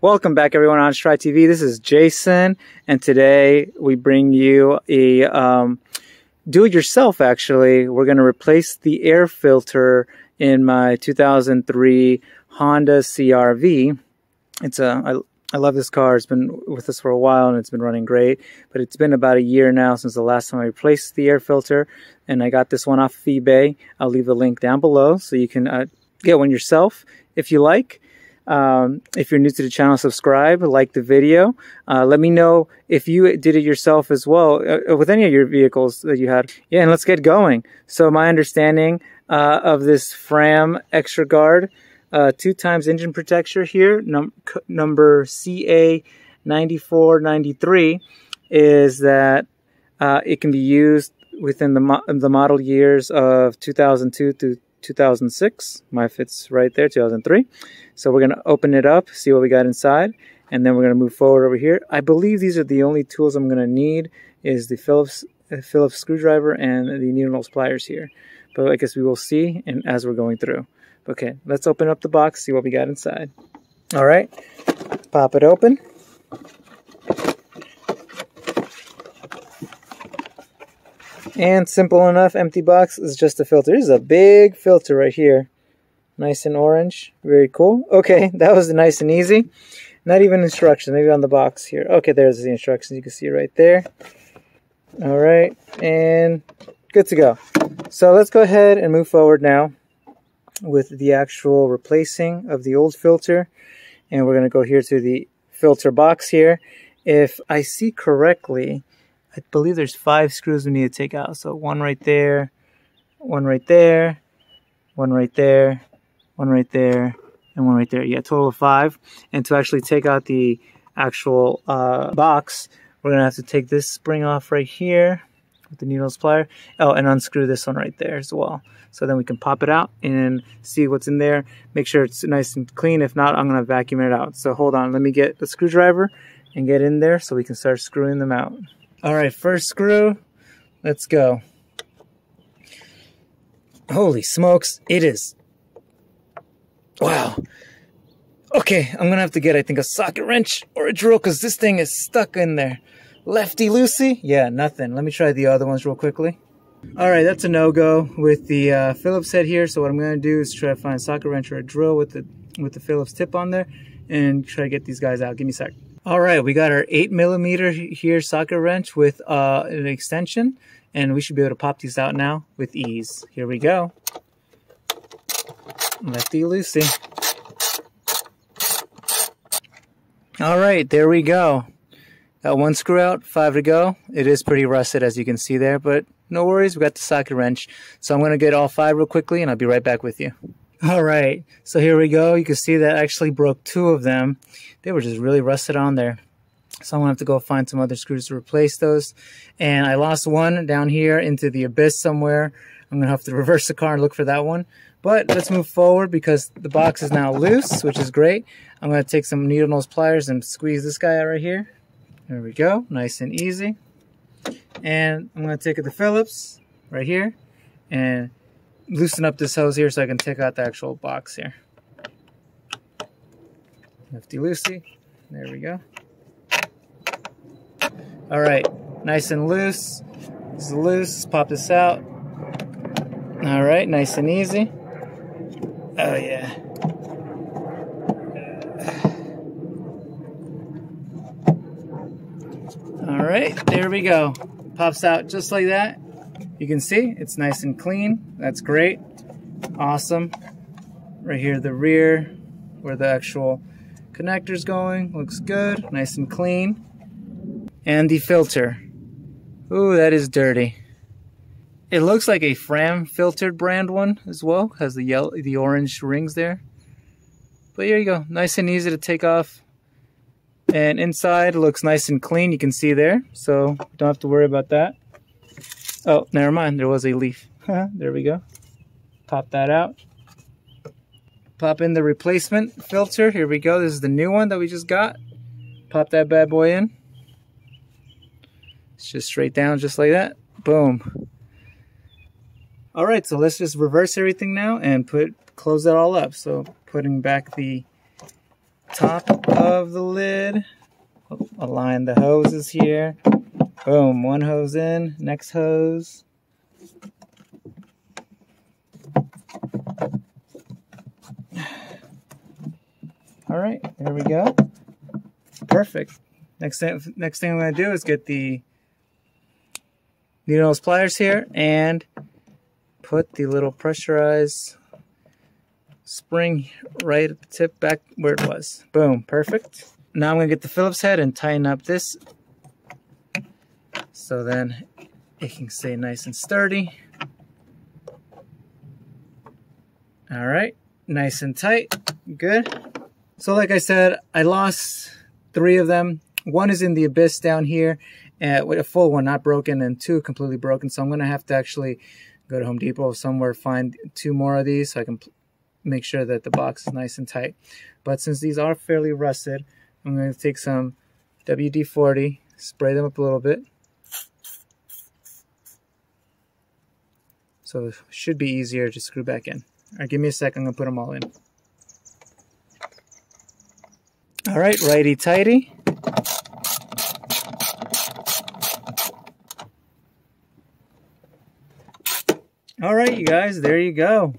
Welcome back, everyone, on Try TV. This is Jason, and today we bring you a do-it-yourself. Actually, we're going to replace the air filter in my 2003 Honda CR-V. I love this car. It's been with us for a while, and it's been running great. But it's been about a year now since the last time I replaced the air filter, and I got this one off of eBay. I'll leave a link down below so you can get one yourself if you like. If you're new to the channel, subscribe, like the video. Let me know if you did it yourself as well with any of your vehicles that you had. Yeah, and let's get going. So my understanding of this Fram extra guard 2x engine protector here, number CA9493, is that it can be used within the model years of 2002 to 2006. My fit's right there, 2003. So we're going to open it up, see what we got inside, and then we're going to move forward over here. I believe these are the only tools I'm going to need, is the Phillips screwdriver and the needle nose pliers here. But I guess we will see as we're going through. Okay, let's open up the box, see what we got inside. All right, pop it open. And simple enough, empty box is just a filter. This is a big filter right here. Nice and orange. Very cool. Okay, that was nice and easy. Not even instructions, maybe on the box here. Okay, there's the instructions. You can see right there. All right, and good to go. So let's go ahead and move forward now with the actual replacing of the old filter. And we're going to go here to the filter box here. If I see correctly, I believe there's 5 screws we need to take out. So one right there, one right there, one right there, one right there, and one right there. Yeah, total of 5. And to actually take out the actual box, we're going to have to take this spring off right here with the needle nose plier. Oh, and unscrew this one right there as well. So then we can pop it out and see what's in there. Make sure it's nice and clean. If not, I'm going to vacuum it out. So hold on. Let me get the screwdriver and get in there so we can start screwing them out. All right, first screw, let's go. Holy smokes, it is. Wow. Okay, I'm gonna have to get, I think, a socket wrench or a drill because this thing is stuck in there. Lefty-loosey? Yeah, nothing. Let me try the other ones real quickly. All right, that's a no-go with the Phillips head here. So what I'm gonna do is try to find a socket wrench or a drill with the Phillips tip on there and try to get these guys out. Give me a sec. All right, we got our 8mm here socket wrench with an extension, and we should be able to pop these out now with ease. Here we go. Lefty-loosey. All right, there we go. Got 1 screw out, 5 to go. It is pretty rusted, as you can see there, but no worries, we got the socket wrench. So I'm going to get all 5 real quickly, and I'll be right back with you. All right, so here we go. You can see that I actually broke 2 of them. They were just really rusted on there. So I'm going to have to go find some other screws to replace those. And I lost one down here into the abyss somewhere. I'm going to have to reverse the car and look for that one. But let's move forward because the box is now loose, which is great. I'm going to take some needle nose pliers and squeeze this guy out right here. There we go, nice and easy. And I'm going to take the Phillips right here and loosen up this hose here so I can take out the actual box here. Lefty-loosey. There we go. All right, nice and loose. This is loose. Let's pop this out. All right, nice and easy. Oh yeah. All right, there we go. Pops out just like that. You can see it's nice and clean. That's great. Awesome. Right here, the rear, where the actual connector's going, looks good, nice and clean. And the filter. Ooh, that is dirty. It looks like a Fram filtered brand one as well. Has the orange rings there. But here you go, nice and easy to take off. And inside looks nice and clean, you can see there. So don't have to worry about that. Oh, never mind, there was a leaf. There we go. Pop that out. Pop in the replacement filter. Here we go. This is the new one that we just got. Pop that bad boy in. It's just straight down, just like that. Boom. All right, so let's just reverse everything now and close that all up. So putting back the top of the lid. Align the hoses here. Boom, one hose in, next hose. All right, there we go. Perfect. Next thing I'm going to do is get the needle nose pliers here and put the little pressurized spring right at the tip back where it was. Boom, perfect. Now I'm going to get the Phillips head and tighten up this so then it can stay nice and sturdy. All right, nice and tight, good. So like I said, I lost 3 of them. One is in the abyss down here, with a full one, not broken, and 2 completely broken. So I'm going to have to actually go to Home Depot or somewhere, find 2 more of these so I can make sure that the box is nice and tight. But since these are fairly rusted, I'm going to take some WD-40, spray them up a little bit. So it should be easier to screw back in. All right, give me a sec, I'm going to put them all in. All right, righty-tighty. All right, you guys, there you go.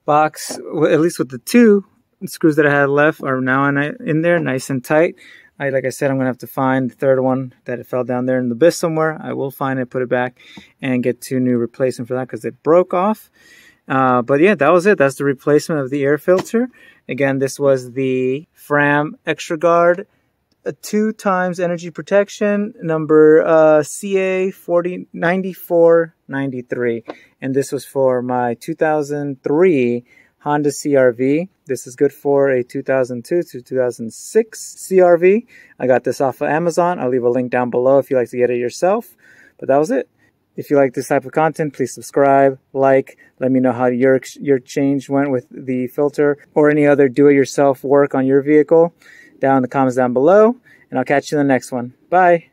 Box, at least with the 2 screws that I had left, are now in there, nice and tight. Like I said, I'm going to have to find the 3rd one that it fell down there in the abyss somewhere. I will find it, put it back, and get 2 new replacements for that because it broke off. But yeah, that was it. That's the replacement of the air filter. Again, this was the Fram Extra Guard 2 times energy protection, number CA9493. And this was for my 2003 Honda CR-V. This is good for a 2002 to 2006 CR-V. I got this off of Amazon. I'll leave a link down below if you'd like to get it yourself. But that was it. If you like this type of content, please subscribe, like, let me know how your change went with the filter or any other do-it-yourself work on your vehicle down in the comments down below. And I'll catch you in the next one. Bye.